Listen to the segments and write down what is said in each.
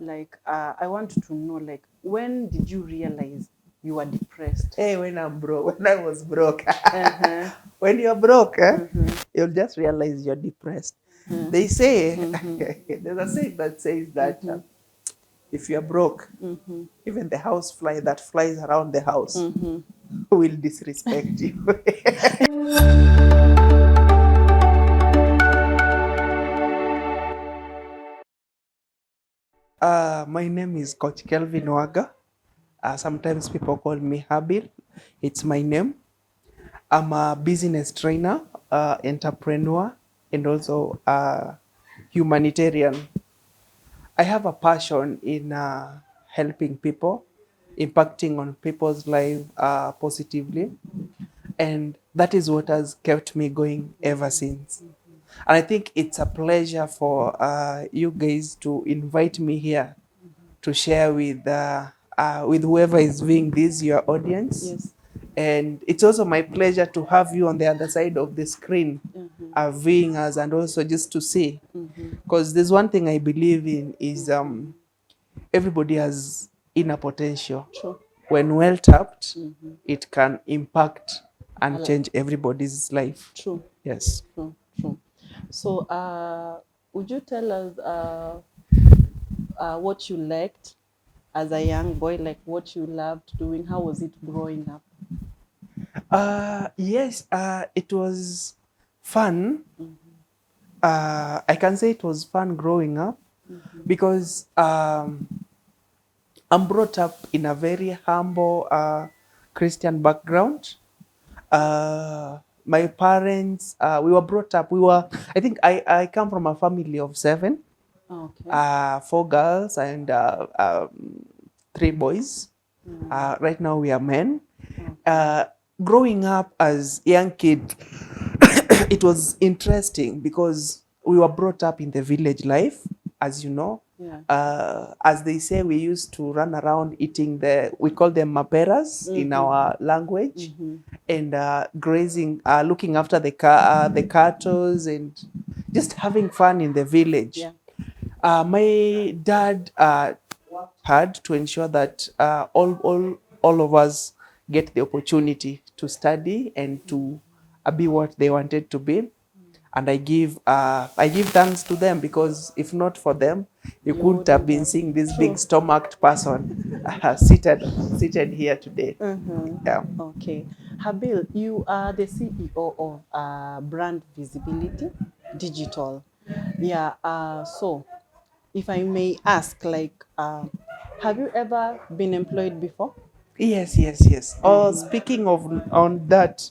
like, I want to know, like, when did you realize you were depressed? Hey, when I was broke. When you're broke, you'll just realize you're depressed. They say, there's a saying that says that if you're broke, even the housefly that flies around the house will disrespect you. My name is Coach Kelvin Waga. Sometimes people call me Habil. It's my name. I'm a business trainer, entrepreneur, and also a humanitarian. I have a passion in helping people, impacting on people's life positively, and that is what has kept me going ever since. And I think it's a pleasure for you guys to invite me here to share with whoever is viewing this, your audience. Yes. And it's also my pleasure to have you on the other side of the screen, viewing us, and also just to see. Because there's one thing I believe in is everybody has inner potential. True. When well tapped, it can impact and change everybody's life. True. Yes. True. True. So, would you tell us what you liked as a young boy, like what you loved doing? How was it growing up? Yes, it was fun. I can say it was fun growing up because I'm brought up in a very humble Christian background. My parents, we were brought up, I think I come from a family of 7, Okay. 4 girls and 3 boys. Right now we are men. Growing up as young kid, it was interesting because we were brought up in the village life, as you know. Yeah. As they say, we used to run around eating we call them maperas in our language, and grazing, looking after the cattle and just having fun in the village. Yeah. My dad had to ensure that all of us get the opportunity to study and to be what they wanted to be. And I give thanks to them, because if not for them, you couldn't have been seeing this big stomached person seated here today. Yeah. Okay. Habil, you are the CEO of Brand Visibility Digital. Yeah. So, if I may ask, like, have you ever been employed before? Yes. Oh, speaking of on that,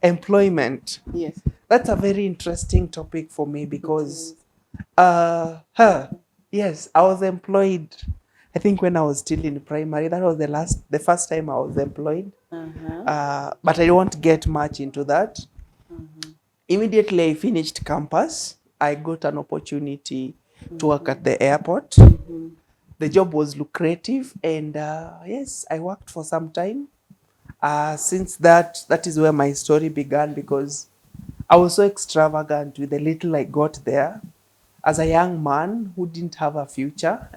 employment. Yes. That's a very interesting topic for me because, yes, I was employed. I think when I was still in primary, that was the first time I was employed. But I won't get much into that. Immediately I finished campus, I got an opportunity to work at the airport. The job was lucrative, and yes, I worked for some time. Since that is where my story began, because I was so extravagant with the little I got there. As a young man who didn't have a future,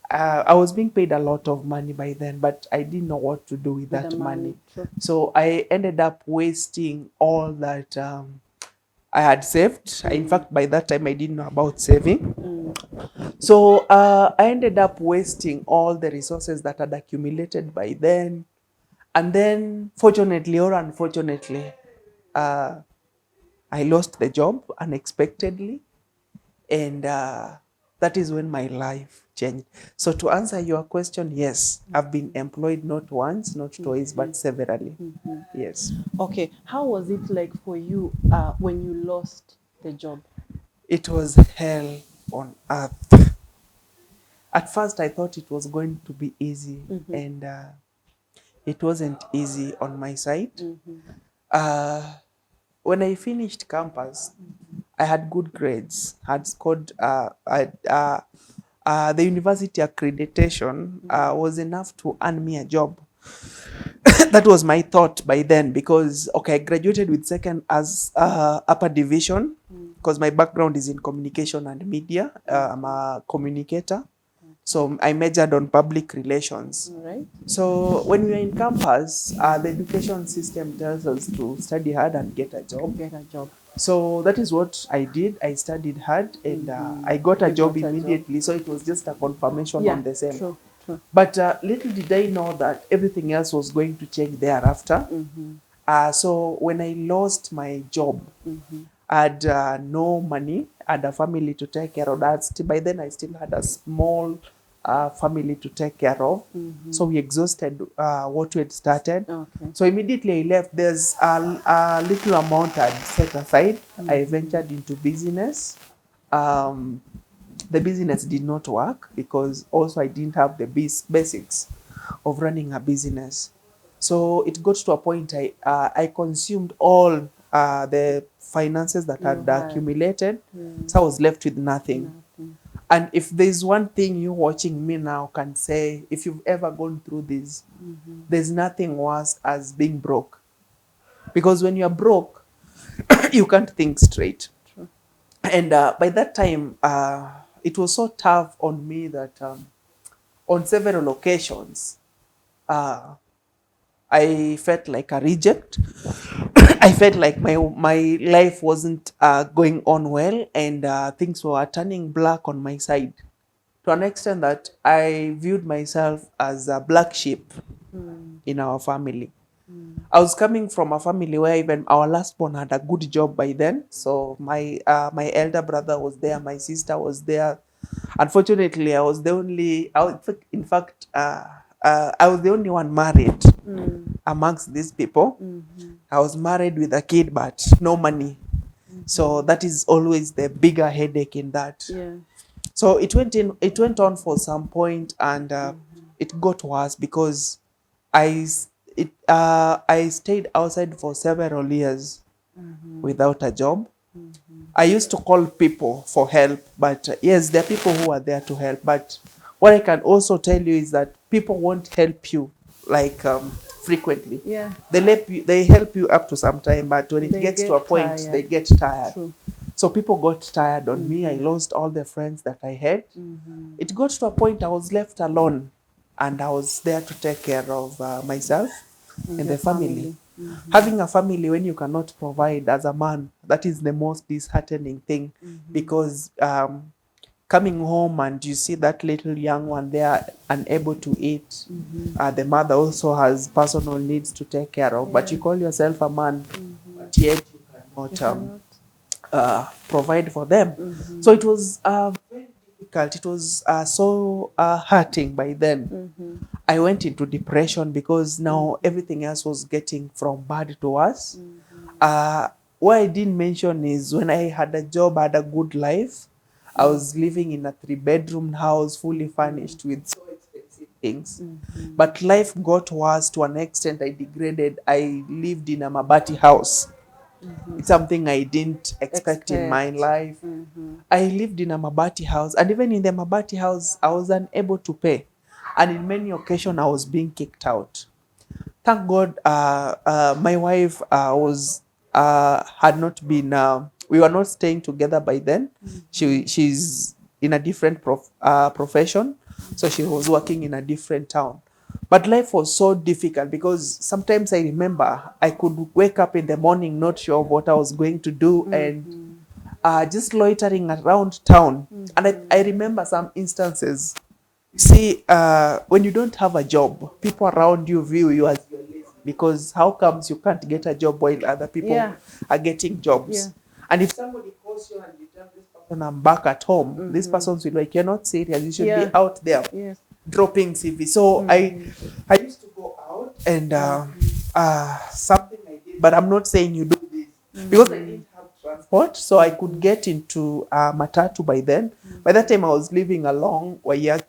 I was being paid a lot of money by then, but I didn't know what to do with that money. So I ended up wasting all that I had saved. In fact, by that time, I didn't know about saving. So I ended up wasting all the resources that had accumulated by then. And then, fortunately or unfortunately, I lost the job unexpectedly. And that is when my life changed. So to answer your question, yes, I've been employed not once, not twice, but severally. Yes. Okay. How was it like for you when you lost the job? It was hell on earth. At first, I thought it was going to be easy, and it wasn't easy on my side. When I finished campus, I had good grades, had scored, the university accreditation was enough to earn me a job. That was my thought by then, because, okay, I graduated with second as upper division. because my background is in communication and media. I'm a communicator. So I majored on public relations. All right. So when we are in campus, the education system tells us to study hard and get a job. Get a job. So that is what I did. I studied hard and I got a You job got a immediately. So it was just a confirmation on the same. True. But little did I know that everything else was going to change thereafter. So when I lost my job, I had no money, I had a family to take care of. That by then I still had a small family to take care of. So we exhausted what we had started. Okay. So immediately I left. There's a little amount I'd set aside. I ventured into business. The business did not work because also I didn't have the basics of running a business. So it got to a point I consumed all the finances that had accumulated. So I was left with nothing. And if there's one thing you watching me now can say, if you've ever gone through this, there's nothing worse as being broke. Because when you're broke, you can't think straight. True. And by that time, it was so tough on me that on several occasions, I felt like a reject. I felt like my life wasn't going on well, and things were turning black on my side, to an extent that I viewed myself as a black sheep in our family. I was coming from a family where even our last born had a good job by then. So my elder brother was there, my sister was there. Unfortunately, I was the only. I was the only one married amongst these people. I was married with a kid, but no money. So that is always the bigger headache in that. Yeah. So it went on for some point, and it got worse because I stayed outside for several years without a job. I used to call people for help, but yes, there are people who are there to help. But what I can also tell you is that people won't help you like frequently. Yeah. They help you up to some time, but when it They gets get to a point, tired. they get tired. True. So people got tired on me. I lost all the friends that I had. It got to a point I was left alone, and I was there to take care of myself and the family. Having a family when you cannot provide as a man, that is the most disheartening thing, because coming home and you see that little young one there unable to eat, the mother also has personal needs to take care of, but you call yourself a man, but yet you cannot provide for them. So it was very difficult. It was so hurting by then. I went into depression because now everything else was getting from bad to worse. What I didn't mention is when I had a job, I had a good life. I was living in a 3-bedroom house, fully furnished with so expensive things. But life got worse to an extent I degraded. I lived in a mabati house. It's something I didn't expect in my life. I lived in a mabati house, and even in the mabati house, I was unable to pay. And in many occasions, I was being kicked out. Thank God, my wife had not been. We were not staying together by then. She's in a different profession, so she was working in a different town. But life was so difficult because sometimes I remember I could wake up in the morning not sure what I was going to do, and just loitering around town. And I remember some instances. See, when you don't have a job, people around you view you as you're lazy, because how comes you can't get a job while other people are getting jobs? Yeah. And if somebody calls you and you tell this person I'm back at home, this person will be like, you're not serious, you should be out there dropping CV. So I used to go out and something I did, but I'm not saying you do this, because I didn't have transport, so I could get into matatu by then. By that time I was living along Waga'S,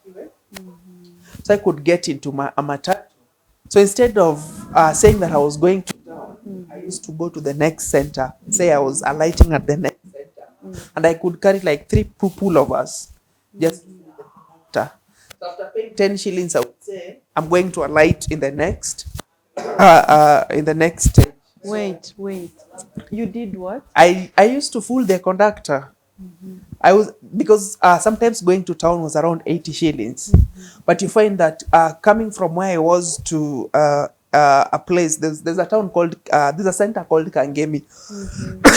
so I could get into a matatu. So instead of saying that I was going to town, I used to go to the next center, say I was alighting at the next center, and I could carry like 3 people of us just so after paying 10 shillings, I would say I'm going to alight in the next stage. Wait. You did what? I used to fool the conductor. I was because sometimes going to town was around 80 shillings, but you find that coming from where I was to a place, there's a town called there's a center called Kangemi.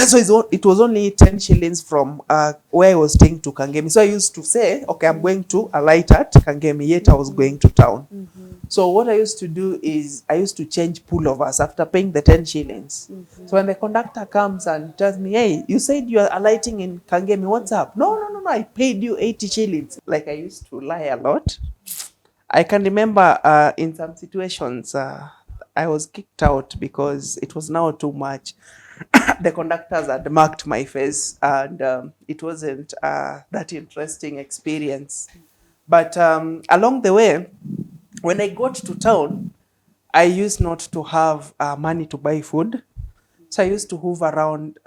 So it was only 10 shillings from where I was staying to Kangemi. So I used to say, okay, I'm going to alight at Kangemi, yet I was going to town. So what I used to do is I used to change pullovers after paying the 10 shillings. So when the conductor comes and tells me, hey, you said you are alighting in Kangemi, what's up? No, I paid you 80 shillings. Like I used to lie a lot. I can remember in some situations, I was kicked out because it was now too much. The conductors had marked my face, and it wasn't that interesting experience. But along the way, when I got to town, I used not to have money to buy food. So I used to move around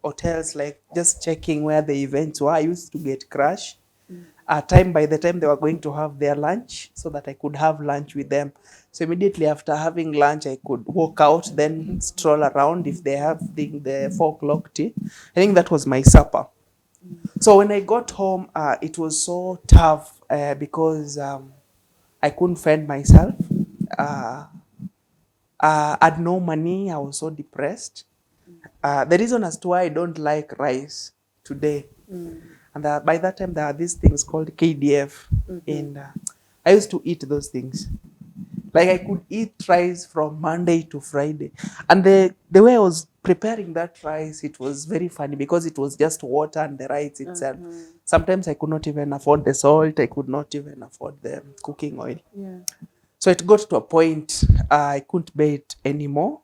hotels, like just checking where the events were. I used to get crash. By the time they were going to have their lunch, so that I could have lunch with them. So immediately after having lunch, I could walk out, then stroll around if they have the 4 o'clock tea. I think that was my supper. So when I got home, it was so tough because I couldn't fend myself. Uh, had no money. I was so depressed. The reason as to why I don't like rice today, and by that time there are these things called KDF, and I used to eat those things. Like I could eat rice from Monday to Friday, and the way I was preparing that rice, it was very funny because it was just water and the rice itself. Sometimes I could not even afford the salt. I could not even afford the cooking oil. Yeah. So it got to a point I couldn't bear it anymore.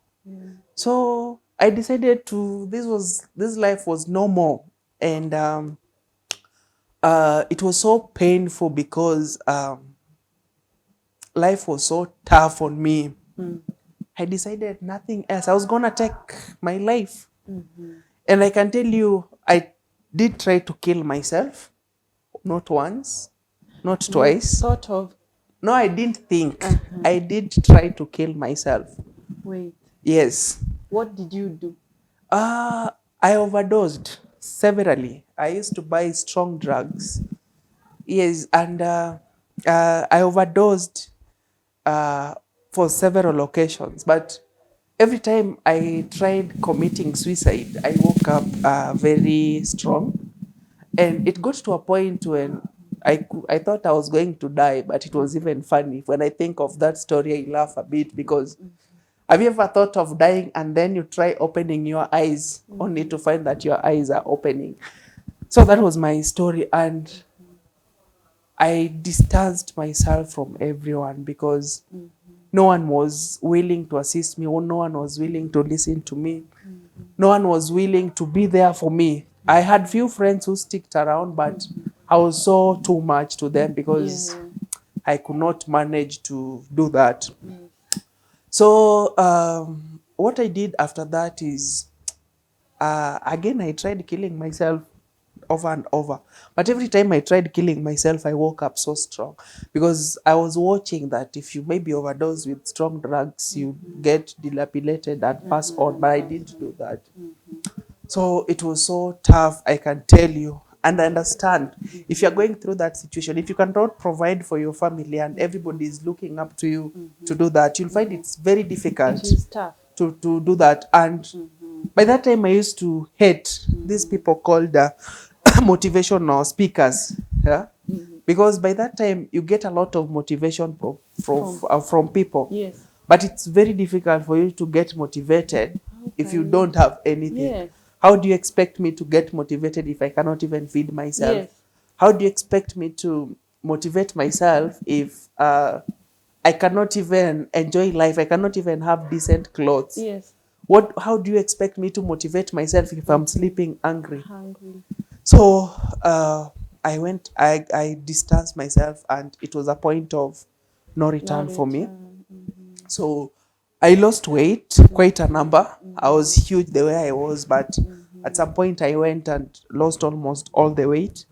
So I decided to this life was no more, and it was so painful because life was so tough on me. I decided nothing else. I was gonna take my life, and I can tell you, I did try to kill myself, not once, not twice. Sort of. No, I didn't think. I did try to kill myself. Wait. Yes. What did you do? I overdosed severally. I used to buy strong drugs. Yes, and I overdosed for several occasions. But every time I tried committing suicide, I woke up very strong. And it got to a point when I thought I was going to die, but it was even funny. When I think of that story, I laugh a bit because have you ever thought of dying and then you try opening your eyes only to find that your eyes are opening? So that was my story, and I distanced myself from everyone because no one was willing to assist me, or no one was willing to listen to me. No one was willing to be there for me. I had few friends who sticked around, but I was so too much to them because I could not manage to do that. So what I did after that is, again, I tried killing myself over and over. But every time I tried killing myself, I woke up so strong because I was watching that if you maybe overdose with strong drugs, you get dilapidated and pass on. But I didn't do that. So it was so tough, I can tell you. And I understand if you're going through that situation, if you cannot provide for your family and everybody is looking up to you to do that, you'll find it's very difficult. It is tough. To do that. And by that time, I used to hate these people called motivational speakers. Yeah? Because by that time, you get a lot of motivation from people. Yes. But it's very difficult for you to get motivated if you don't have anything. Yes. How do you expect me to get motivated if I cannot even feed myself? Yes. How do you expect me to motivate myself if I cannot even enjoy life? I cannot even have decent clothes. Yes. How do you expect me to motivate myself if I'm sleeping hungry? Hungry. So I distanced myself, and it was a point of no return for me. So I lost weight, quite a number. I was huge the way I was, but at some point I went and lost almost all the weight.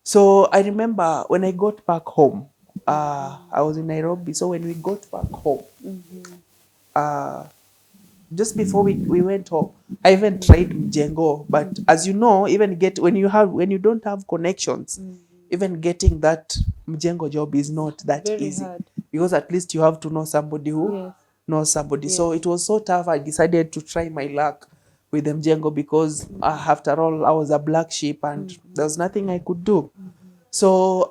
So I remember when I got back home, I was in Nairobi. So when we got back home, just before we went home, I even tried mjengo, but as you know, even when you don't have connections, even getting that mjengo job is not that Very easy, hard. because at least you have to know somebody who Yes. knows somebody. Yes. So it was so tough. I decided to try my luck with the mjengo because after all, I was a black sheep and there was nothing I could do. So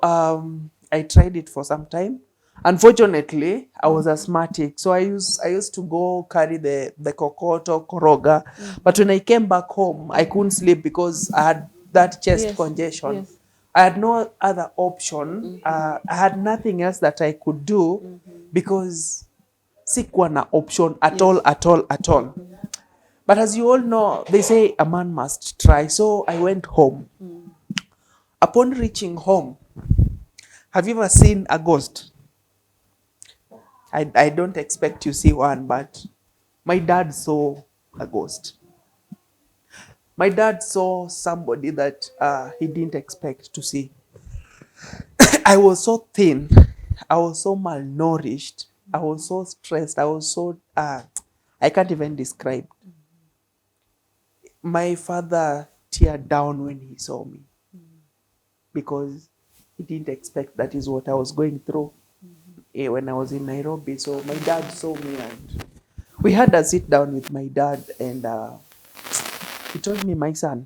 I tried it for some time. Unfortunately, I was asthmatic, so I used to go carry the kokoto koroga. But when I came back home, I couldn't sleep because I had that chest Yes. congestion. Yes. I had no other option. I had nothing else that I could do because sikuwa na option at all, at all, at all. But as you all know, they say a man must try. So I went home. Upon reaching home, have you ever seen a ghost? I don't expect you see one, but my dad saw a ghost. My dad saw somebody that he didn't expect to see. I was so thin. I was so malnourished. I was so stressed. I was so, I can't even describe. My father teared down when he saw me because he didn't expect that is what I was going through when I was in Nairobi. So my dad saw me and we had a sit down with my dad, and he told me, my son,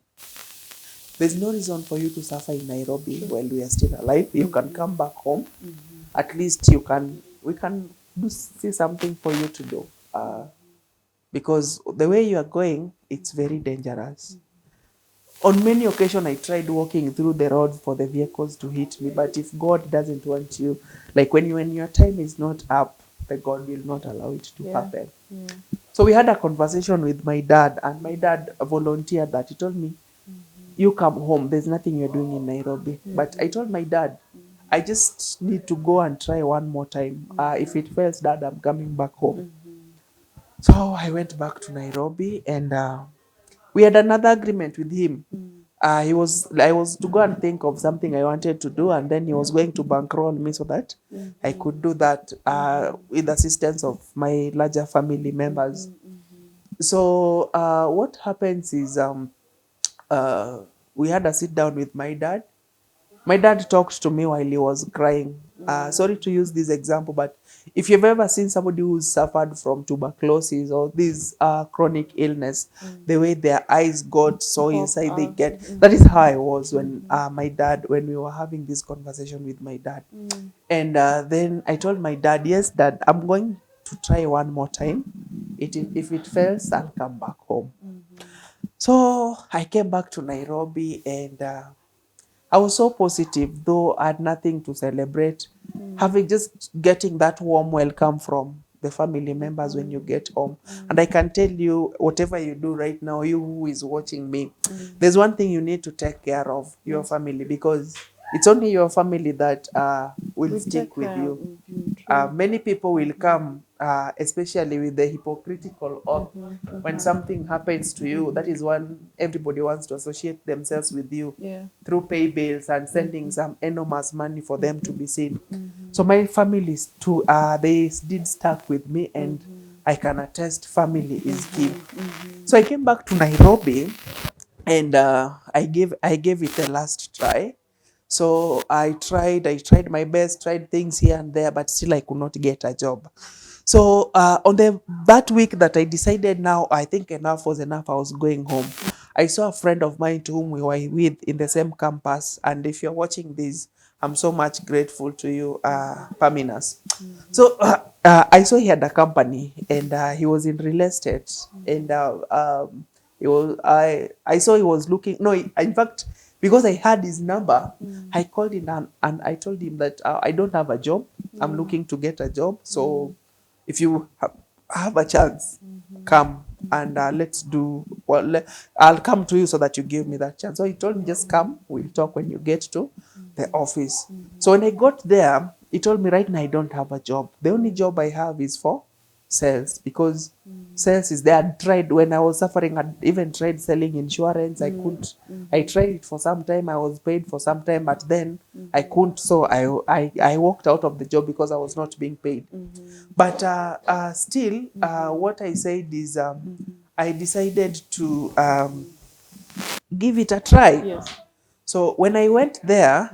there's no reason for you to suffer in Nairobi while we are still alive. You can come back home. At least we can see something for you to do. Because the way you are going, it's very dangerous. On many occasions, I tried walking through the road for the vehicles to hit me, but if God doesn't want you, like when your time is not up, the God will not allow it to happen. Yeah. So we had a conversation with my dad, and my dad volunteered that. He told me, you come home, there's nothing you're doing in Nairobi. But I told my dad, I just need to go and try one more time. If it fails, Dad, I'm coming back home. So I went back to Nairobi, and we had another agreement with him. I was to go and think of something I wanted to do, and then he was going to bankroll me so that I could do that with the assistance of my larger family members. So what happens is we had a sit down with my dad. My dad talked to me while he was crying. Sorry to use this example, but if you've ever seen somebody who's suffered from tuberculosis or this chronic illness, the way their eyes got so inside, they get. That is how I was when when we were having this conversation with my dad. And then I told my dad, yes, Dad, I'm going to try one more time. If it fails, I'll come back home. So I came back to Nairobi, and I was so positive, though I had nothing to celebrate. Having just getting that warm welcome from the family members when you get home. And I can tell you, whatever you do right now, you who is watching me, there's one thing you need to take care of, your family, because it's only your family that will stick with you. Many people will come, especially with the hypocritical oath. When something happens to you, that is when everybody wants to associate themselves with you through pay bills and sending some enormous money for them to be seen. So my family too, they did stuck with me, and I can attest family is key. So I came back to Nairobi, and I gave it a last try. So I tried my best, tried things here and there, but still I could not get a job. So on that week that I decided now, I think enough was enough, I was going home. I saw a friend of mine to whom we were with in the same campus. And if you're watching this, I'm so much grateful to you, Paminas. So I saw he had a company, and he was in real estate. And I saw he was looking, no, in fact, because I had his number, I called him, and I told him that I don't have a job. I'm looking to get a job. So if you have a chance, come and let's do, I'll come to you so that you give me that chance. So he told me, just come, we'll talk when you get to the office. So when I got there, he told me, right now I don't have a job. The only job I have is for sales, because sales is there. I tried when I was suffering. I even tried selling insurance. I couldn't. I tried it for some time. I was paid for some time, but then I couldn't. So I walked out of the job because I was not being paid. But still, what I said is I decided to give it a try. Yes. So when I went there,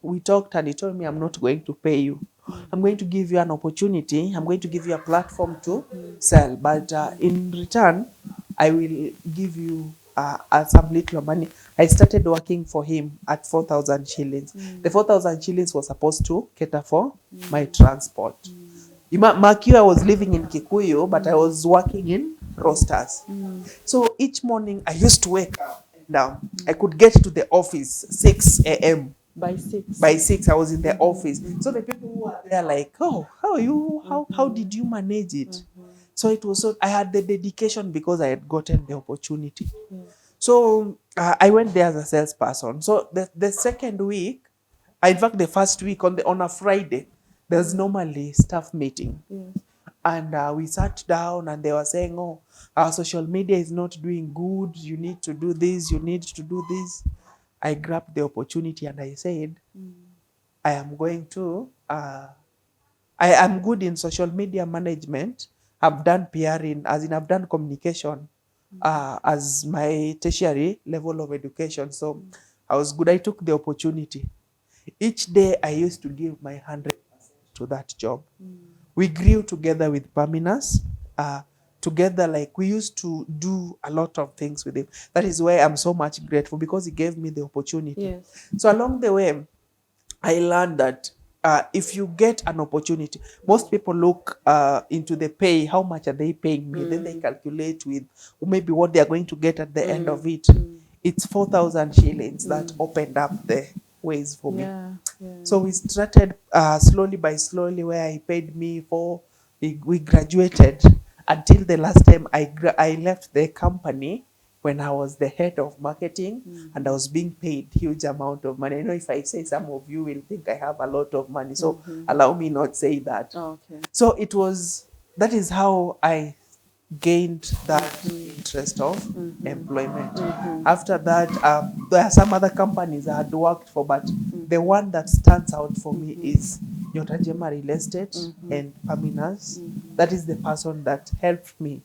we talked and he told me, I'm not going to pay you. I'm going to give you an opportunity. I'm going to give you a platform to sell. But in return, I will give you some little money. I started working for him at 4,000 shillings. The 4,000 shillings was supposed to cater for my transport. Mark, I was living in Kikuyu, but I was working in Rosters. So each morning I used to wake up down. I could get to the office 6 a.m. By 6. By 6, I was in the office. So the people who were there like, oh, how are you? How did you manage it? So it was so I had the dedication because I had gotten the opportunity. So I went there as a salesperson. So the second week, in fact, the first week on a Friday, there's normally staff meeting. And we sat down and they were saying, oh, our social media is not doing good. You need to do this. You need to do this. I grabbed the opportunity and I said, I am going to, I am good in social media management. I've done PR I've done communication as my tertiary level of education. So I was good. I took the opportunity. Each day I used to give my 100% to that job. We grew together with Paminas. Together, like we used to do a lot of things with him. That is why I'm so much grateful, because he gave me the opportunity. Yes. So along the way, I learned that if you get an opportunity, most people look into the pay, how much are they paying me? Then they calculate with maybe what they are going to get at the end of it. It's 4,000 shillings that opened up the ways for me. So we started slowly by slowly, where he paid me for, we graduated until the last time I left the company, when I was the head of marketing and I was being paid huge amount of money. I know if I say, some of you will think I have a lot of money. So allow me not say that. So that is how I gained that interest of employment. After that, there are some other companies I had worked for, but the one that stands out for me is Nyotajema Real Estate and Paminas. That is the person that helped me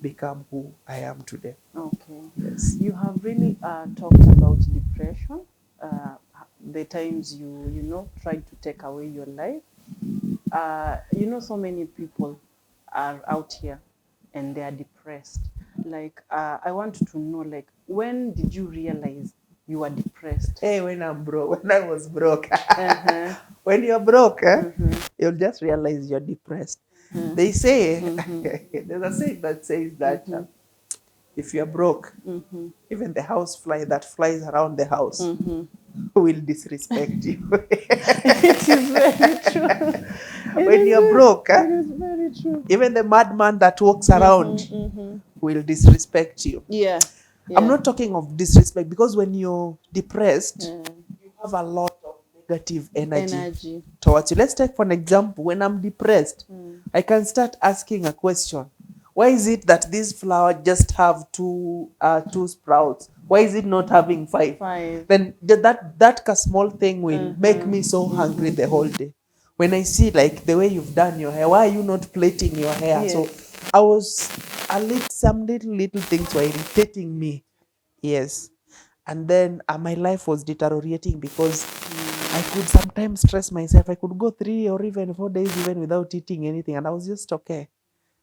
become who I am today. Okay. Yes. You have really talked about depression, the times you tried to take away your life. So many people are out here and they are depressed. Like, I want to know, like, when did you realize you were depressed? Hey, when I was broke. When you're broke, you'll just realize you're depressed. They say, there's a saying that says that if you're broke, even the housefly that flies around the house will disrespect you. It is very true. When you're broke, it is very true. even the madman that walks around will disrespect you. Yeah. I'm not talking of disrespect, because when you're depressed, you have a lot of negative energy towards you. Let's take for an example. When I'm depressed, I can start asking a question. Why is it that this flower just have two sprouts? Why is it not having five? Then that small thing will make me so hungry the whole day. When I see like the way you've done your hair, why are you not plaiting your hair? So I was some little things were irritating me. Yes. And then my life was deteriorating, because I could sometimes stress myself. I could go 3 or even 4 days even without eating anything, and I was just okay.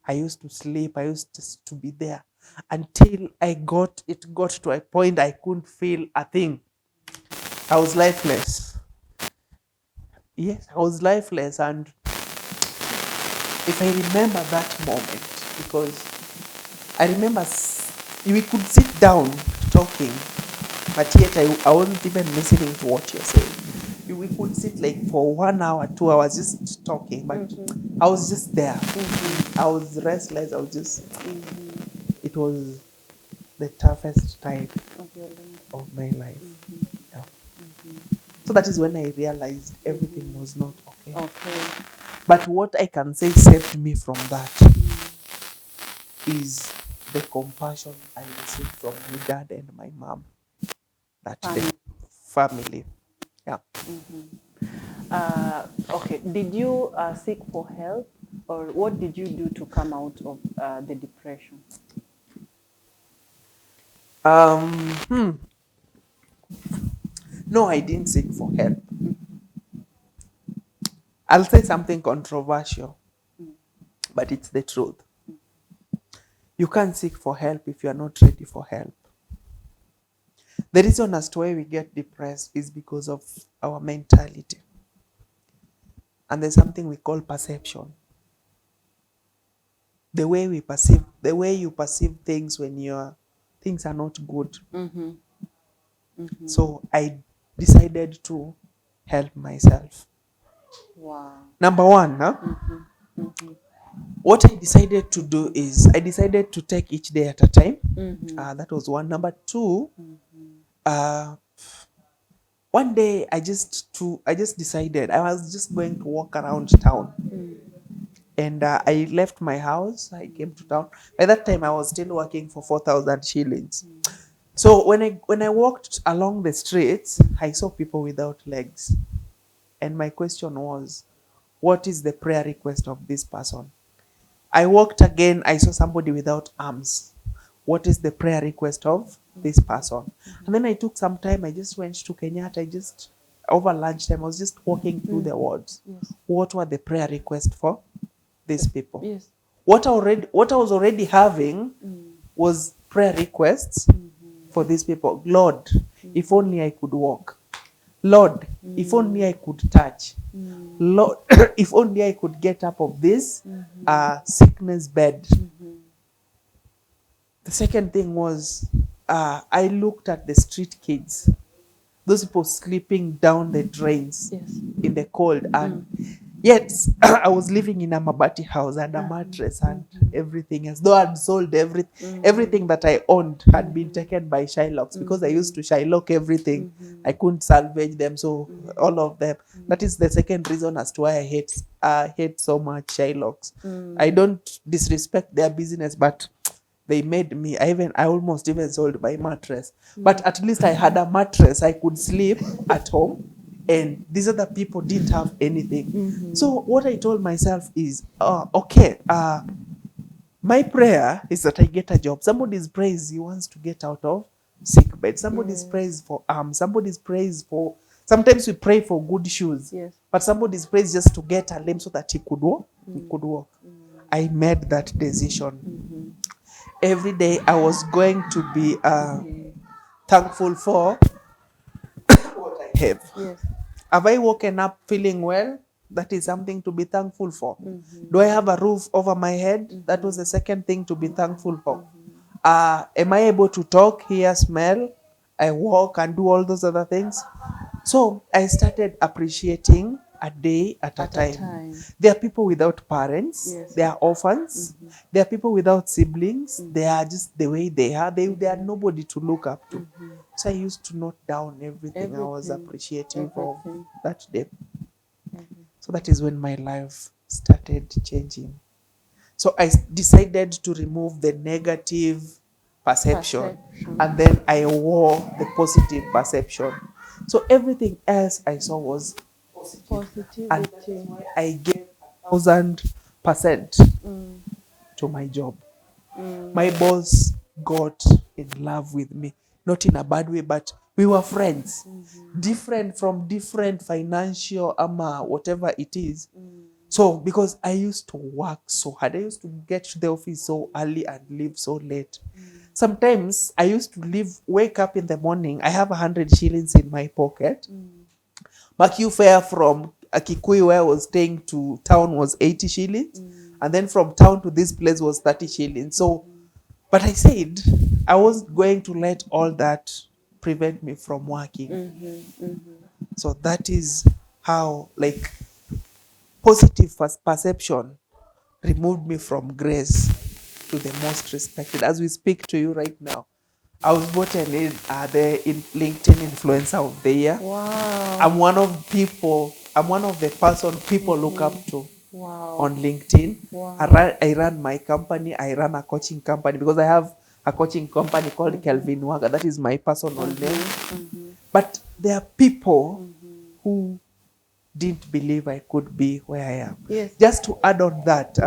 I used to sleep. I used just to be there until it got to a point I couldn't feel a thing. I was lifeless. Yes, I was lifeless. And if I remember that moment, because I remember we could sit down talking, but yet I wasn't even listening to what you're saying. We could sit like for 1 hour, 2 hours just talking, but I was just there. I was restless. I was just, it was the toughest time of my life. Yeah. So that is when I realized everything was not okay. Okay. But what I can say saved me from that is the compassion I received from my dad and my mom that day. Family. Yeah. Okay, did you seek for help, or what did you do to come out of the depression? No, I didn't seek for help. I'll say something controversial, but it's the truth. You can't seek for help if you are not ready for help. The reason as to why we get depressed is because of our mentality. And there's something we call perception. The way you perceive things when things are not good. So I decided to help myself. Wow. Number one, what I decided to do is I decided to take each day at a time. That was one. Number two, one day I just decided I was just going to walk around town. And I left my house. I came to town. By that time, I was still working for 4,000 shillings. So when I walked along the streets, I saw people without legs. And my question was, what is the prayer request of this person? I walked again. I saw somebody without arms. What is the prayer request of this person? And then I took some time. I just went to Kenyatta. Over lunchtime, I was just walking through the wards. Yes. What were the prayer requests for these people? Yes. What I was already having was prayer requests for these people. Lord, if only I could walk. Lord, if only I could touch. Lord, if only I could get up of this sickness bed. The second thing was I looked at the street kids. Those people sleeping down the drains in the cold. And yet, I was living in a mabati house and a mattress and everything else. Though I'd sold everything that I owned had been taken by Shylocks because I used to Shylock everything. I couldn't salvage them, so all of them. That is the second reason as to why I hate so much Shylocks. I don't disrespect their business, but they made me. I almost even sold my mattress. But at least I had a mattress. I could sleep at home. And these other people didn't have anything. So what I told myself is, my prayer is that I get a job. Somebody's prays he wants to get out of sick bed. Somebody's prays for arms. Somebody's prays for... Sometimes we pray for good shoes. Yes. But somebody's prays just to get a limb so that he could walk. He could walk. I made that decision. Every day I was going to be thankful for what I have. Yes. Have I woken up feeling well? That is something to be thankful for. Do I have a roof over my head? That was the second thing to be thankful for. Am I able to talk, hear, smell? I walk and do all those other things. So I started appreciating a day at a time. There are people without parents. Yes. They are orphans. There are people without siblings. They are just the way they are. They are nobody to look up to. So I used to note down everything I was appreciative of that day. So that is when my life started changing. So I decided to remove the negative perception. And then I wore the positive perception. So everything else I saw was positivity. And that's why I gave 1,000% to my job. My boss got in love with me, not in a bad way, but we were friends. Different from different financial whatever it is. So because I used to work so hard, I used to get to the office so early and leave so late. Sometimes I used to wake up in the morning, I have 100 shillings in my pocket. Macu fare from Kikuyu where I was staying to town was 80 shillings. And then from town to this place was 30 shillings. So, but I said, I wasn't going to let all that prevent me from working. So that is how, positive perception removed me from grace to the most respected. As we speak to you right now, I was voted in the LinkedIn Influencer of the Year. Wow. I'm one of the person people look up to. Wow. on LinkedIn. Wow. I run my company. I run a coaching company because I have a coaching company called Kelvin Waga. That is my personal name. But there are people who didn't believe I could be where I am. Yes. Just to add on that,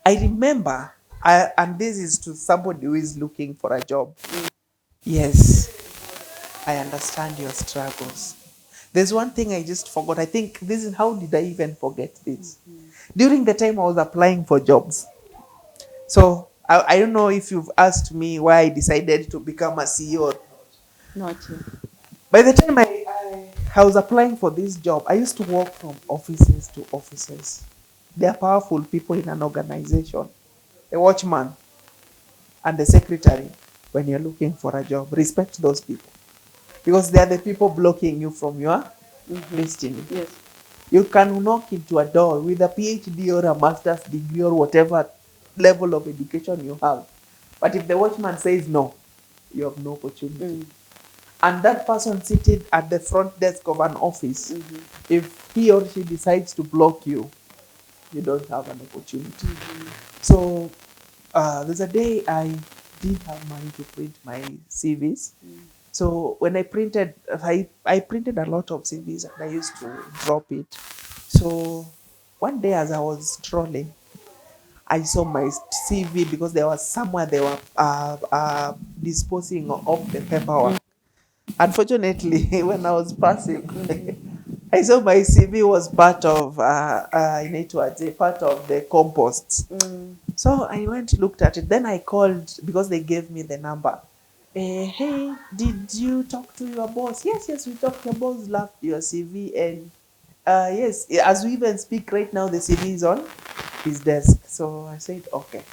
I remember, and this is to somebody who is looking for a job. Yes, I understand your struggles. There's one thing I just forgot. I think this is how did I even forget this? During the time I was applying for jobs. So I don't know if you've asked me why I decided to become a CEO. Not yet. By the time I was applying for this job, I used to walk from offices to offices. They are powerful people in an organization. The watchman and the secretary, when you're looking for a job, respect those people. Because they are the people blocking you from your destiny. Yes. You can knock into a door with a PhD or a master's degree or whatever level of education you have. But if the watchman says no, you have no opportunity. And that person seated at the front desk of an office, if he or she decides to block you, you don't have an opportunity. So there's a day I didn't have money to print my CVs. So when I printed a lot of CVs and I used to drop it. So one day as I was strolling, I saw my CV because there was somewhere they were disposing of the paperwork. Unfortunately, when I was passing, I saw my CV was part of part of the composts. So I went looked at it. Then I called because they gave me the number. Hey, did you talk to your boss? Yes, we talked. Your boss loved your CV, and yes, as we even speak right now, the CV is on his desk. So I said okay.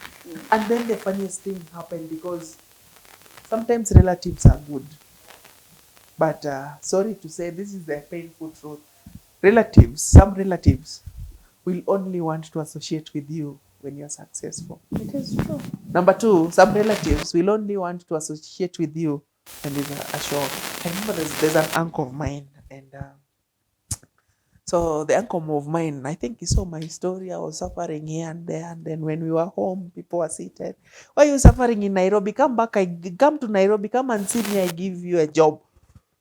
And then the funniest thing happened because sometimes relatives are good. But sorry to say, this is the painful truth. Some relatives will only want to associate with you when you're successful. It is true. Number two, some relatives will only want to associate with you when there's a show. I remember there's an uncle of mine, and so the uncle of mine, I think he saw my story. I was suffering here and there, and then when we were home, people were seated. Why are you suffering in Nairobi? Come back. Come to Nairobi. Come and see me. I give you a job.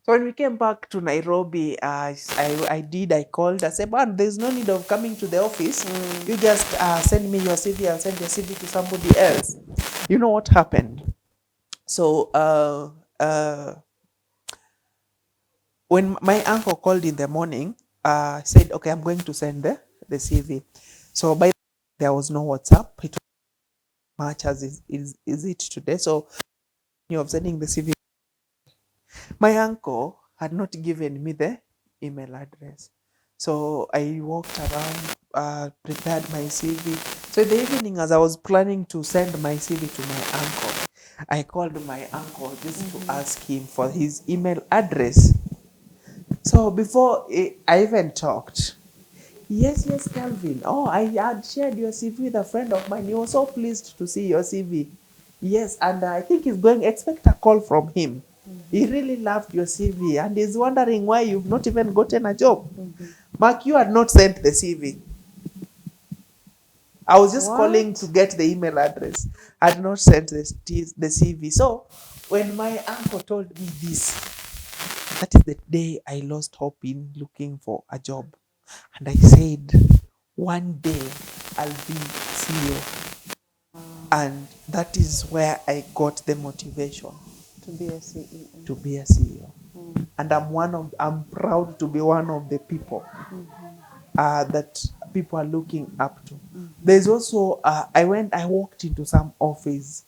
So when we came back to Nairobi, I called. I said, man, there's no need of coming to the office. You just send me your CV. I'll send your CV to somebody else. You know what happened? So when my uncle called in the morning, said, okay, I'm going to send the CV. So by there was no WhatsApp. It was much as is it today. So you're sending the CV. My uncle had not given me the email address. So I walked around, prepared my CV. So in the evening, as I was planning to send my CV to my uncle, I called my uncle just to ask him for his email address. So before I even talked, yes, Kelvin. Oh, I had shared your CV with a friend of mine. He was so pleased to see your CV. Yes, and I think he's going to expect a call from him. He really loved your CV and he's wondering why you've not even gotten a job. Mark, you had not sent the CV. I was just calling to get the email address. I had not sent the CV. So when my uncle told me this, that is the day I lost hope in looking for a job. And I said, one day I'll be CEO. And that is where I got the motivation To be a CEO. to be a CEO. And I'm proud to be one of the people that people are looking up to. There's also I walked into some office.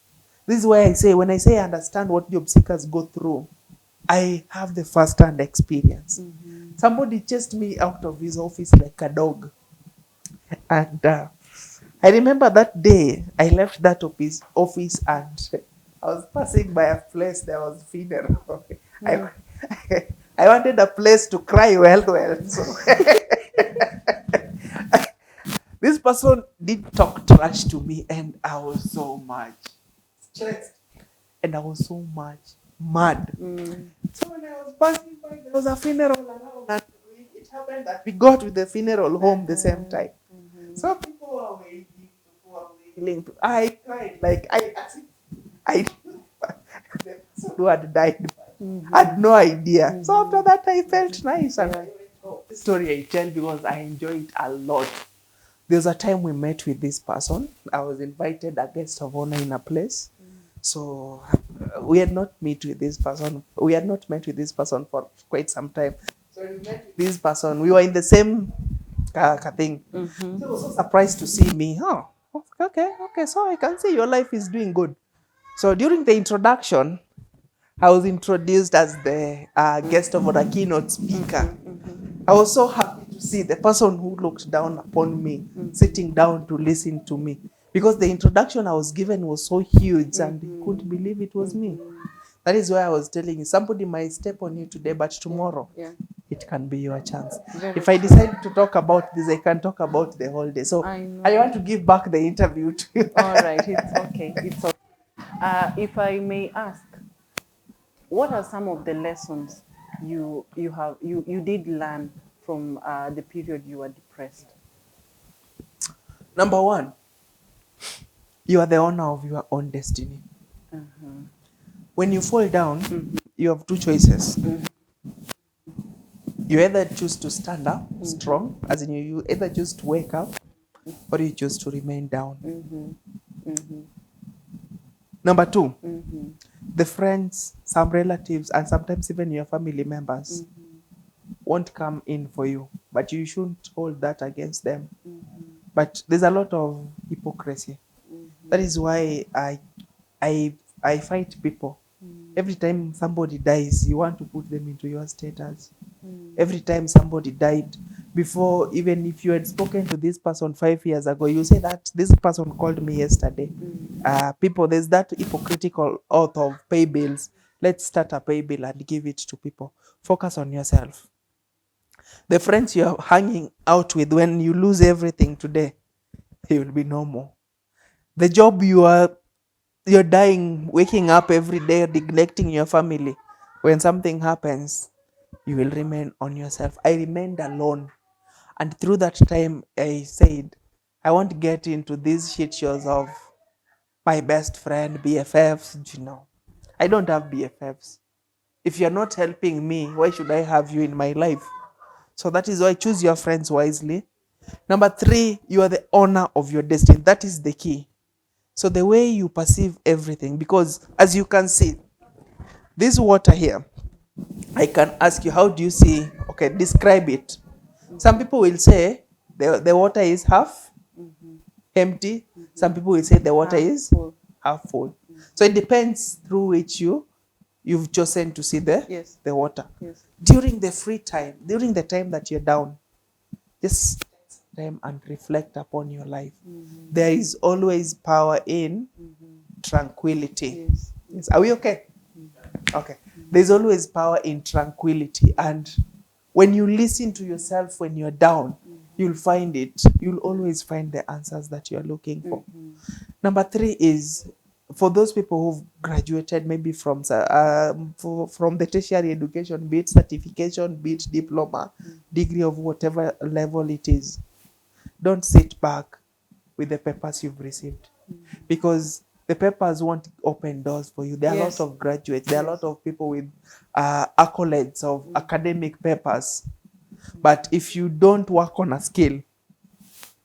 This is where I say, when I say I understand what job seekers go through, I have the first-hand experience. Somebody chased me out of his office like a dog. And I remember that day I left that office and I was passing by a place, there was funeral. I wanted a place to cry well. So this person did talk trash to me and I was so much stressed and I was so much mad. So when I was passing by, there was a funeral around and it happened that we got to the funeral home the same time. So people were waiting, people were waiting. I cried like I the person who had died had no idea. So after that, I felt nice. And this story I tell because I enjoy it a lot. There was a time we met with this person. I was invited a guest of honor in a place. So we had not met with this person. We had not met with this person for quite some time. So we met with this person. We were in the same thing. So he was so surprised to see me. Oh, okay. So I can see your life is doing good. So during the introduction, I was introduced as the guest of honor, keynote speaker. I was so happy to see the person who looked down upon me sitting down to listen to me, because the introduction I was given was so huge and he couldn't believe it was me. That is why I was telling you, somebody might step on you today, but tomorrow it can be your chance. If I decide to talk about this, I can talk about the whole day. So I want to give back the interview to you. All right, it's okay. It's okay. If I may ask, what are some of the lessons you did learn from the period you were depressed? Number one, you are the owner of your own destiny. When you fall down, you have two choices. You either choose to stand up strong, as in you either choose to wake up, or you choose to remain down. Number two, the friends, some relatives, and sometimes even your family members won't come in for you, but you shouldn't hold that against them. But there's a lot of hypocrisy. That is why I fight people. Every time somebody dies, you want to put them into your status. Every time somebody died, before, even if you had spoken to this person 5 years ago, you say that this person called me yesterday. People, there's that hypocritical oath of pay bills. Let's start a pay bill and give it to people. Focus on yourself. The friends you're hanging out with, when you lose everything today, it will be normal. The job you're dying, waking up every day, neglecting your family. When something happens, you will remain on yourself. I remained alone. And through that time, I said, I won't get into these shit shows of my best friend, BFFs. You know, I don't have BFFs. If you're not helping me, why should I have you in my life? So that is why choose your friends wisely. Number three, you are the owner of your destiny. That is the key. So the way you perceive everything, because as you can see, this water here, I can ask you, how do you see? Okay, describe it. Some people will say the water is half empty. Some people will say the water is half full. So it depends through which you've chosen to see the water. During the free time, during the time that you're down, just take time and reflect upon your life. There is always power in tranquility. Yes. Are we okay? Okay. There's always power in tranquility. And when you listen to yourself when you're down, you'll find it. You'll always find the answers that you're looking for. Number three is, for those people who've graduated maybe from the tertiary education, be it certification, be it diploma, degree of whatever level it is, don't sit back with the papers you've received. Because the papers won't open doors for you. There are a lot of graduates. There are a lot of people with accolades of academic papers. But if you don't work on a skill,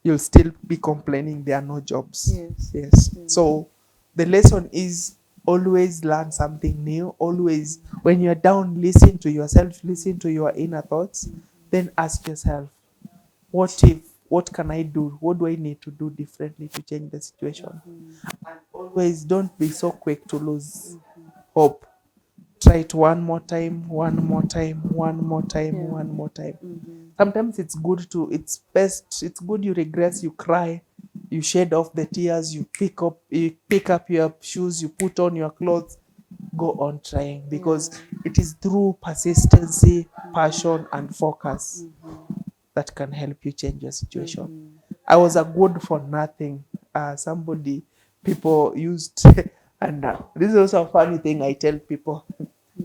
you'll still be complaining there are no jobs. Yes. So the lesson is, always learn something new. Always, when you're down, listen to yourself, listen to your inner thoughts. Then ask yourself, what can I do? What do I need to do differently to change the situation? And always don't be so quick to lose hope. Try it one more time. Sometimes it's good you regress, you cry, you shed off the tears, you pick up your shoes, you put on your clothes, go on trying, because it is through persistency, passion, and focus that can help you change your situation. I was a good for nothing. People used, and this is also a funny thing I tell people.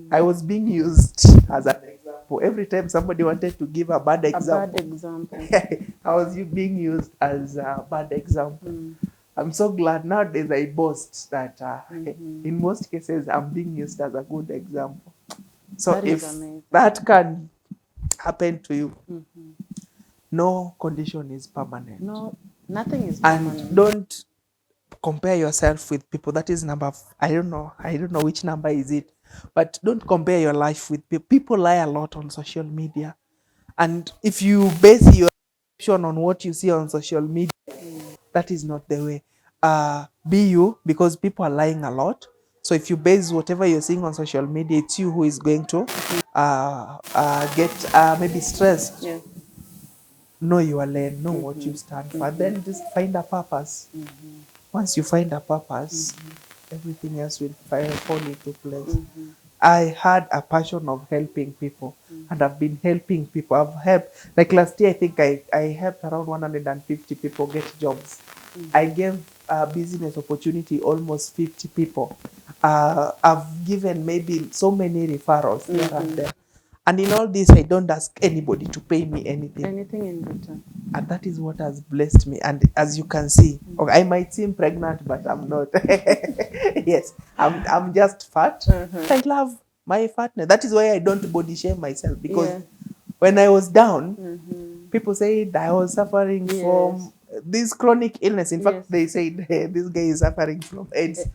I was being used as an example. example. Every time somebody wanted to give a bad example, A bad example. I was being used as a bad example. I'm so glad nowadays I boast that in most cases I'm being used as a good example. So That if is amazing. that can happen to you, no condition is permanent. No, nothing is And permanent. don't compare yourself with people. That is number I don't know which number is it, but don't compare your life with people. People lie a lot on social media, and if you base your action on what you see on social media, that is not the way. Be you, because people are lying a lot. So if you base whatever you're seeing on social media, it's you who is going to get maybe stressed. Yeah. Know your lane, know what you stand for, then just find a purpose. Once you find a purpose, everything else will fall into place. I had a passion of helping people, and I've been helping people. I've helped, like last year, I think I helped around 150 people get jobs. I gave a business opportunity almost 50 people. I've given maybe so many referrals here and there. And in all this, I don't ask anybody to pay me anything. Anything in return. And that is what has blessed me. And as you can see, okay, I might seem pregnant, but I'm not. Yes, I'm just fat. I love my fatness. That is why I don't body shame myself, because when I was down, people said I was suffering from this chronic illness. In fact, they said, hey, this guy is suffering from AIDS.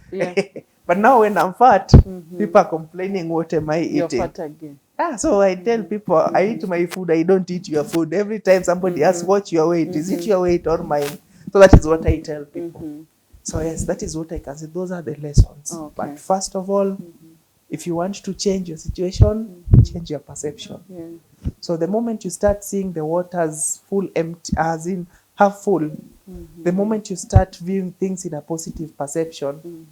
But now when I'm fat, people are complaining, what am I eating? You're fat again. So I tell people, I eat my food, I don't eat your food. Every time somebody asks, what's your weight? Is it your weight or mine? So that is what I tell people. So yes, that is what I can say. Those are the lessons. Okay. But first of all, if you want to change your situation, change your perception. So the moment you start seeing the waters full empty, as in half full, the moment you start viewing things in a positive perception,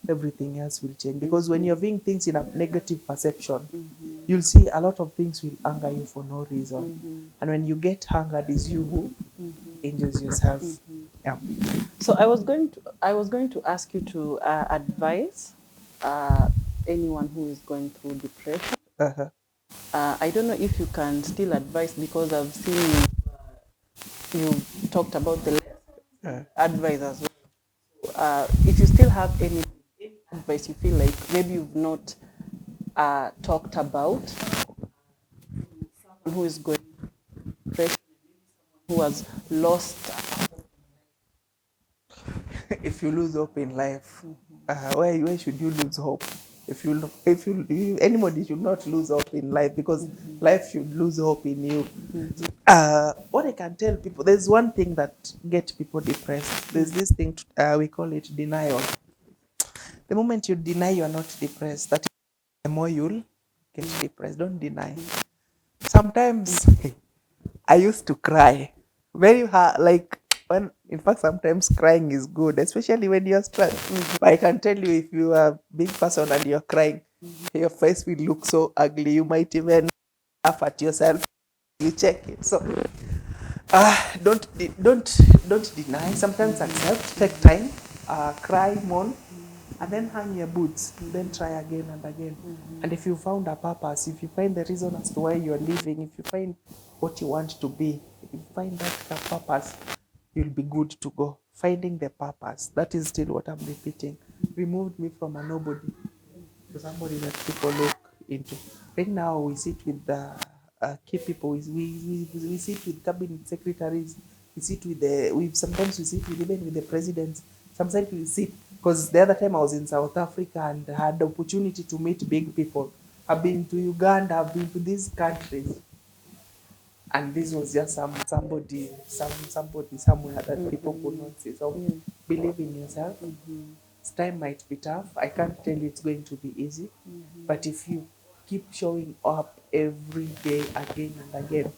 everything else will change. Because when you're viewing things in a negative perception, you'll see a lot of things will anger you for no reason. And when you get angered, it's you who injures yourself. Yeah. So I was going to ask you to advise anyone who is going through depression. I don't know if you can still advise, because I've seen you talked about the advice as well. If you still have any advice you feel like maybe you've not talked about, who is going through depression, who has lost. If you lose hope in life, where should you lose hope? If anybody should not lose hope in life, because life should lose hope in you. What I can tell people, there's one thing that gets people depressed. There's this thing we call it denial. The moment you deny you are not depressed, that is the more you'll get depressed. Don't deny. Sometimes I used to cry very hard, like in fact, sometimes crying is good, especially when you're stressed. But I can tell you, if you are a big person and you're crying, your face will look so ugly. You might even laugh at yourself. You check it. So don't deny. Sometimes accept. Take time. Cry, mourn, and then hang your boots. Then try again and again. And if you found a purpose, if you find the reason as to why you're living, if you find what you want to be, if you find that purpose, you'll be good to go. Finding the purpose. That is still what I'm repeating. Removed me from a nobody to somebody that people look into. Right now, we sit with the key people. We sit with cabinet secretaries. We sit with sometimes we sit with even with the presidents. Sometimes we sit, because the other time I was in South Africa and had the opportunity to meet big people. I've been to Uganda. I've been to these countries. And this was just somebody somewhere that people could not see. So believe in yourself. Time might be tough. I can't tell you it's going to be easy. But if you keep showing up every day, again and again,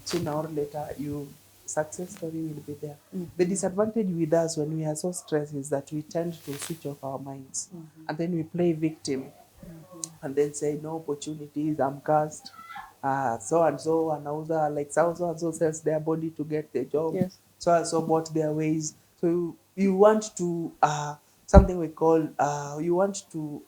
sooner or later, your success story will be there. The disadvantage with us when we are so stressed is that we tend to switch off our minds. And then we play victim. And then say, no opportunities, I'm cursed. So and so another, like so and so sells their body to get the job. So and so bought their ways. So you want to something we call you want to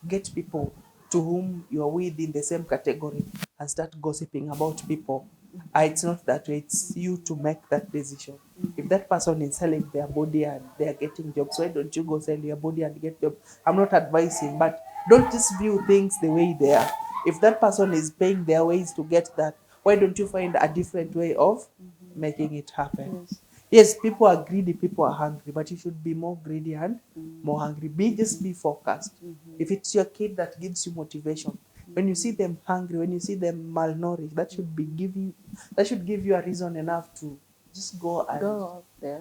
get people to whom you're with in the same category and start gossiping about people. It's not that way. It's you to make that decision. If that person is selling their body and they are getting jobs, why don't you go sell your body and get jobs? I'm not advising, but don't just view things the way they are. If that person is paying their ways to get that, why don't you find a different way of making it happen? Yes. Yes, people are greedy, people are hungry, but you should be more greedy and more hungry. Just be focused. If it's your kid that gives you motivation, when you see them hungry, when you see them malnourished, that should give you a reason enough to just go and Go up there.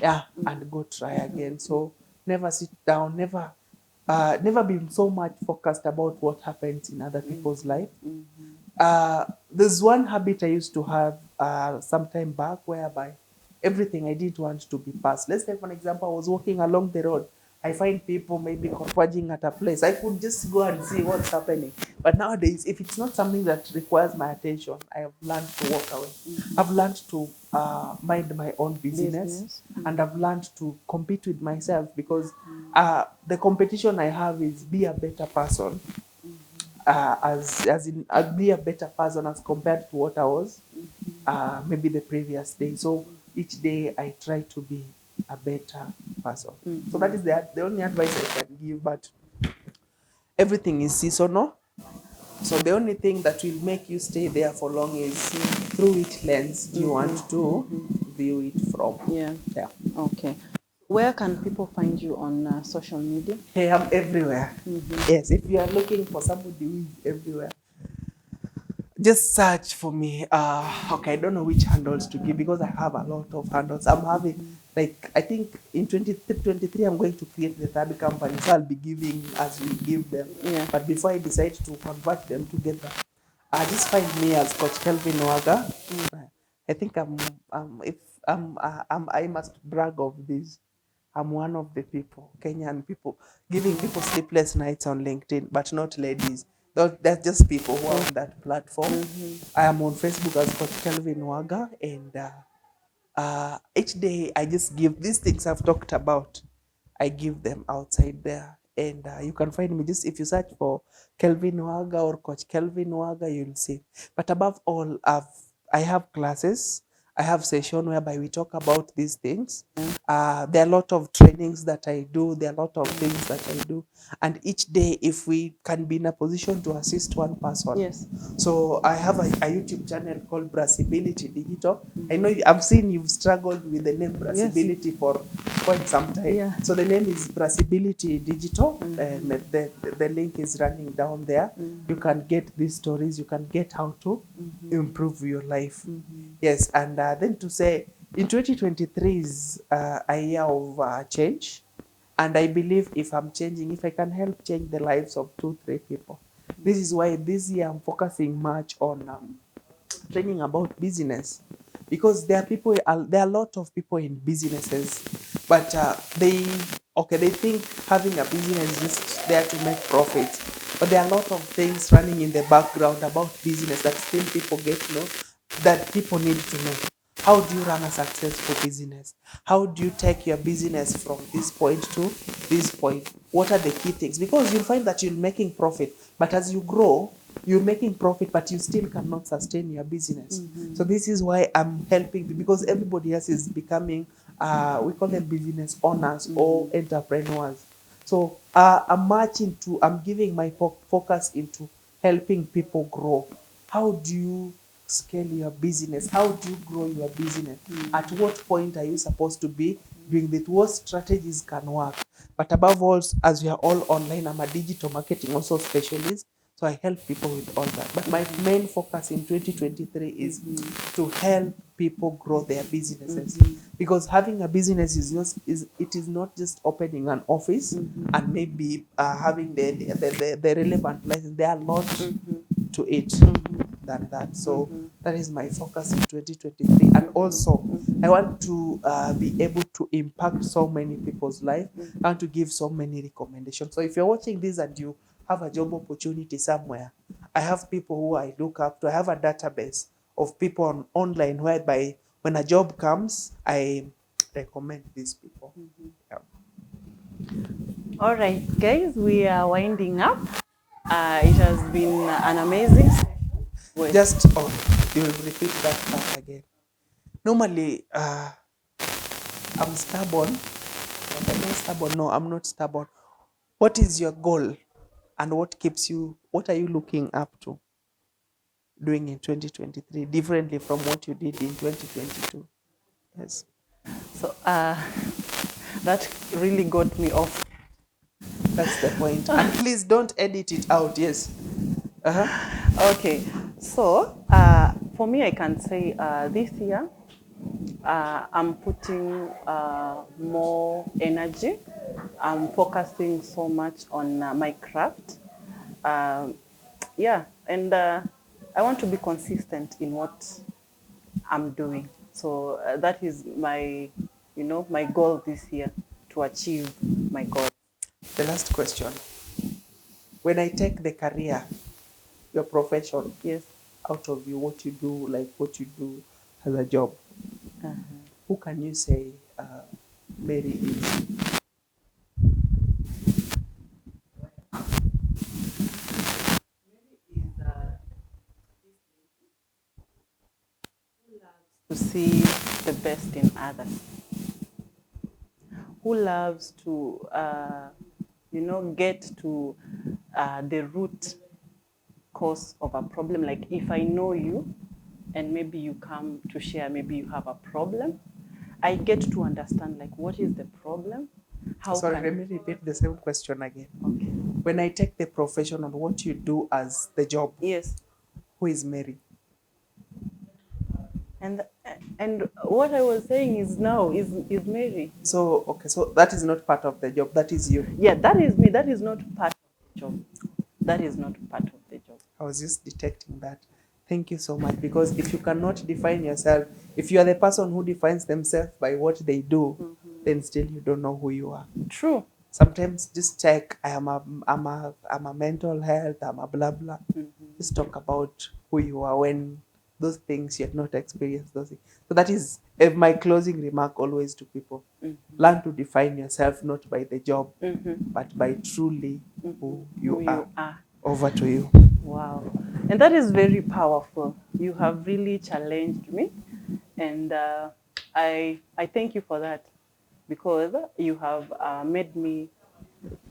Yeah. and go try again. So never sit down, never be so much focused about what happens in other people's life. There's one habit I used to have some time back, whereby everything I didn't want to be passed. Let's take an example. I was walking along the road. I find people maybe converging at a place. I could just go and see what's happening. But nowadays, if it's not something that requires my attention, I have learned to walk away. I've learned to mind my own business. And I've learned to compete with myself, because the competition I have is be a better person. As in be a better person as compared to what I was maybe the previous day. So each day I try to be a better person. So that is the only advice I can give. But everything is seasonal. So the only thing that will make you stay there for long is through which lens do you want to view it from. Yeah. Okay. Where can people find you on social media? Hey, I'm everywhere. Yes, if you are looking for somebody who is everywhere, just search for me. Okay, I don't know which handles to give, because I have a lot of handles. I'm having, like, I think in 2023, I'm going to create the third company. So I'll be giving as we give them. Yeah. But before I decide to convert them together, just find me as Coach Kelvin Waga. I think I must brag of this. I'm one of the people, Kenyan people, giving people sleepless nights on LinkedIn, but not ladies. That's just people who are on that platform. I am on Facebook as Coach Kelvin Waga, and each day I just give these things I've talked about. I give them outside there, and you can find me just if you search for Kelvin Waga or Coach Kelvin Waga, you'll see. But above all, I have classes. I have session whereby we talk about these things. There are a lot of trainings that I do. There are a lot of things that I do. And each day, if we can be in a position to assist one person. Yes. So I have a YouTube channel called Brassibility Digital. I know I've seen you've struggled with the name Brassibility for quite some time. Yeah. So the name is Brassibility Digital. And the link is running down there. You can get these stories. You can get how to improve your life. Yes, and then to say, in 2023 is a year of change. And I believe if I'm changing, if I can help change the lives of 2-3 people. This is why this year I'm focusing much on training about business. Because there are a lot of people in businesses, but they think having a business is just there to make profits. But there are a lot of things running in the background about business that still people get to know, that people need to know. How do you run a successful business? How do you take your business from this point to this point? What are the key things? Because you'll find that you're making profit, but as you grow, you're making profit, but you still cannot sustain your business. So this is why I'm helping, because everybody else is becoming, we call them business owners or entrepreneurs. So I'm giving my focus into helping people grow. How do you scale your business? How do you grow your business? At what point are you supposed to be doing this? What strategies can work? But above all, as we are all online, I'm a digital marketing also specialist. So I help people with all that. But my main focus in 2023 is to help people grow their businesses. Because having a business is not just opening an office and maybe having the relevant license. There are a lot to it than that. So that is my focus in 2023. And also, I want to be able to impact so many people's life and to give so many recommendations. So if you're watching this and you have a job opportunity somewhere, I have people who I look up to. I have a database of people online whereby when a job comes, I recommend these people. Yeah. All right, guys, we are winding up. It has been an amazing session. Wait. Just, oh, you will repeat that part again. Normally, I'm stubborn. Am I stubborn? No, I'm not stubborn. What is your goal and what keeps you, what are you looking up to doing in 2023 differently from what you did in 2022? Yes. So that really got me off. That's the point. And please don't edit it out. Yes. Okay, so for me, I can say this year I'm putting more energy. I'm focusing so much on my craft. Um, yeah, and I want to be consistent in what I'm doing. So that is my, my goal this year, to achieve my goal. The last question. When I take the career, your profession, Yes. out of you, what you do, like what you do as a job, who can you say Mary is? To see the best in others, who loves to, get to the root cause of a problem. Like if I know you and maybe you come to share, maybe you have a problem, I get to understand like what is the problem, how Sorry, can. let me repeat the same question again. Okay. When I take the profession on what you do as the job, Yes. who is Mary? And and what I was saying is now is Mary. So, okay, so that is not part of the job, that is you. Yeah, that is me. That is not part of the job. That is not part of the job. I was just detecting that. Thank you so much. Because if you cannot define yourself, if you are the person who defines themselves by what they do, then still you don't know who you are. True. Sometimes just check, I'm a mental health, I'm a blah blah. Just talk about who you are when those things you have not experienced those things. So that is my closing remark always to people. Learn to define yourself not by the job, but by truly who you are. Over to you. Wow. And that is very powerful. You have really challenged me. And I thank you for that, because you have made me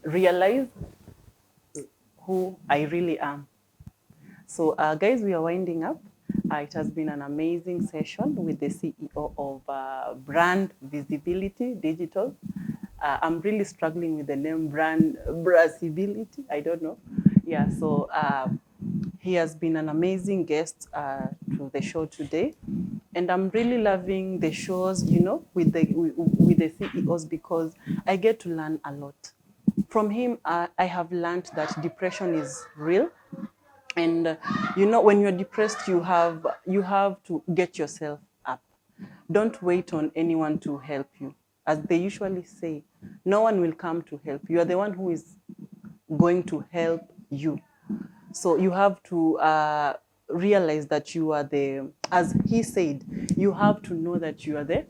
realize who I really am. So, guys, we are winding up. It has been an amazing session with the CEO of Brand Visibility Digital. I'm really struggling with the name Brand Visibility. I don't know. Yeah, so he has been an amazing guest to the show today. And I'm really loving the shows, with the CEOs, because I get to learn a lot. From him, I have learned that depression is real. And when you're depressed, you have to get yourself up. Don't wait on anyone to help you. As they usually say, no one will come to help you. You are the one who is going to help you. So you have to realize that you are as he said, you have to know that you are the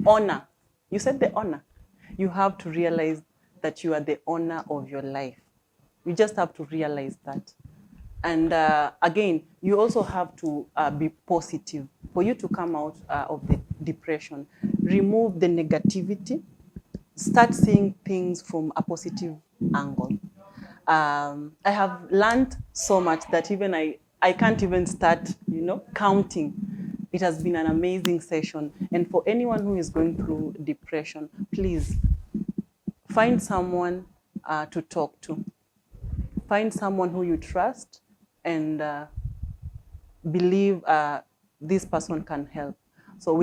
owner. You said the owner. You have to realize that you are the owner of your life. You just have to realize that. And again, you also have to be positive for you to come out of the depression. Remove the negativity. Start seeing things from a positive angle. I have learned so much that even I can't even start, counting. It has been an amazing session. And for anyone who is going through depression, please find someone to talk to. Find someone who you trust and believe this person can help.